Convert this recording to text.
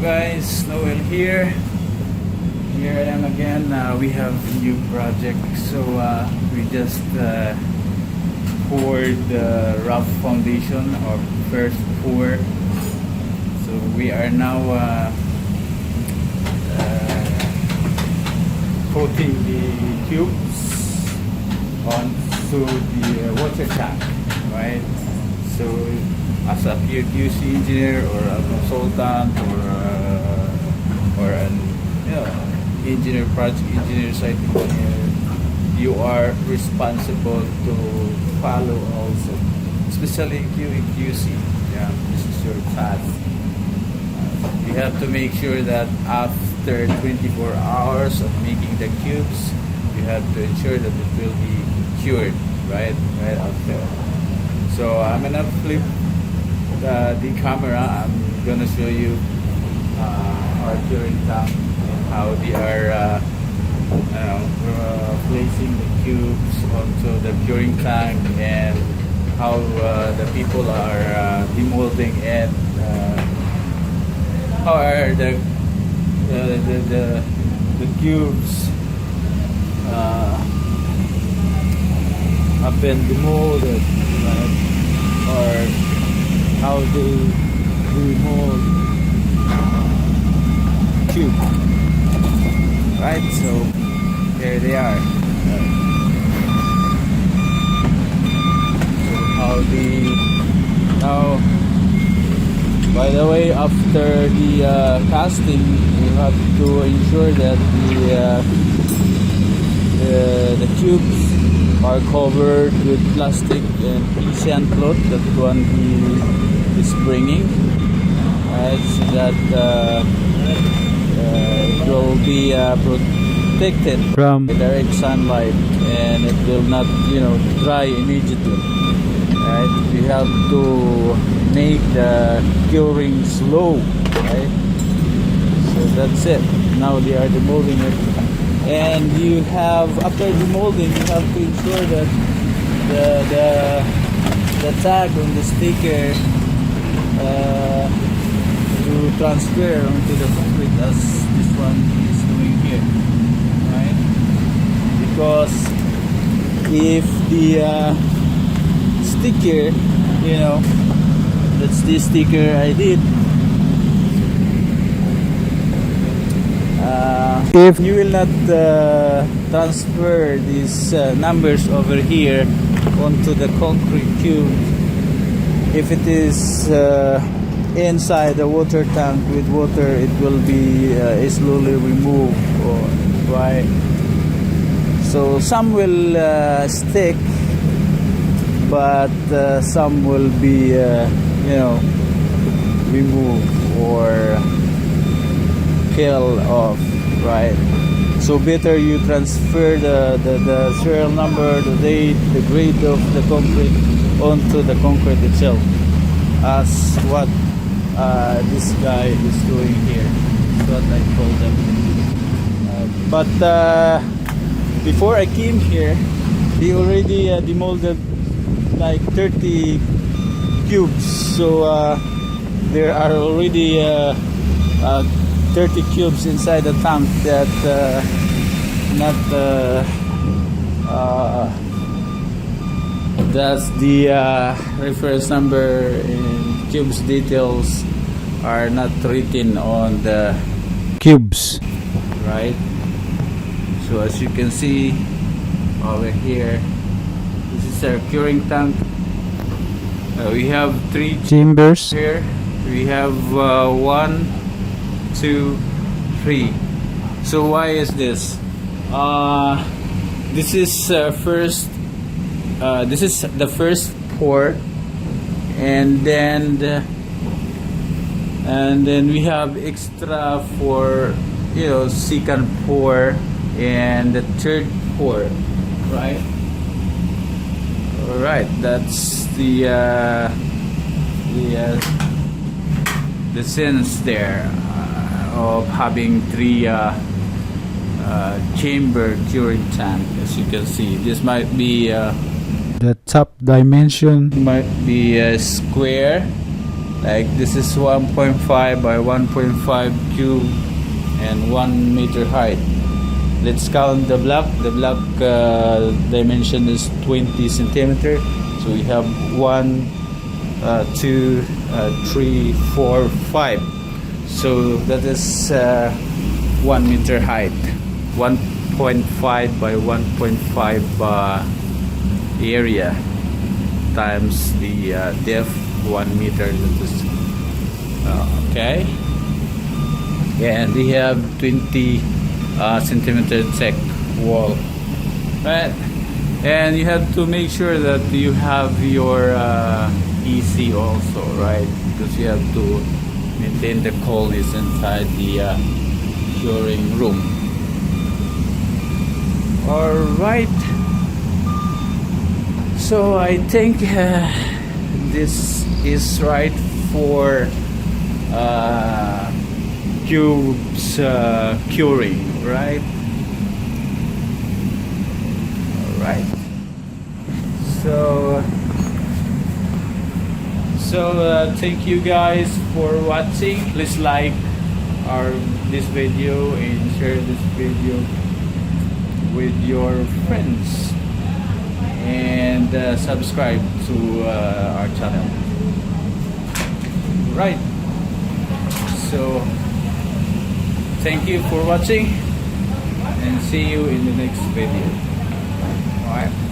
guys, Noel here. Here I am again. We have a new project. So we just poured the rough foundation or first pour. So we are now coating the tubes onto the water tank, right? So as a QC engineer or a consultant or an engineer, project engineer, site engineer, you are responsible to follow also, especially QC. Yeah, this is your task. You have to make sure that after 24 hours of making the cubes, you have to ensure that it will be cured, right after. So I'm gonna flip the camera. I'm gonna show you our curing tank and how they are placing the cubes onto the curing tank, and how the people are demolding and how are the cubes have been demolded, right? Or how they demold cube, right? So here they are. So how now, by the way, after the casting, you have to ensure that the cubes are covered with plastic and Asian cloth. That one he is bringing, right? So that it will be protected from direct sunlight, and it will not, dry immediately. Right? We have to make the curing slow, right? So that's it. Now they are demolding it. And you have, after demolding, you have to ensure that the tag on the sticker to transfer onto the concrete, as this one is doing here, right? Because if the sticker, that's the sticker I did. If you will not transfer these numbers over here onto the concrete cube, if it is inside the water tank with water, it will be slowly removed, right? So some will stick, but some will be removed or peel off, right? So better you transfer the serial number, the date, the grade of the concrete onto the concrete itself, as what this guy is doing here. That's what I told them. But before I came here, he already demolded like 30 cubes. So there are already 30 cubes inside the tank that that's the reference number, and cubes details are not written on the cubes, right? So as you can see over here, this is our curing tank. We have 3 chambers here. We have 1, 2, 3. So why is this? This is this is the first pour, and then we have extra for second pour and the third pour, right? All right, that's the sense there of having 3 chamber curing tank. As you can see, this might be the top dimension might be a square, Like this is 1.5 by 1.5 cube and 1 meter height. Let's count the block. The block dimension is 20 centimeter. So we have 1, 2, 3, 4, 5. So that is 1 meter height. 1.5 by 1.5 area times the depth 1 meter. That is okay. And we have 20 centimeter thick wall, right? And you have to make sure that you have your EC also, right? Because you have to maintain the coldness inside the curing room. All right. So I think this is right for cubes curing, right? All right. So thank you guys for watching. Please like this video and share this video with your friends, and subscribe to our channel. Right. So thank you for watching and see you in the next video. All right.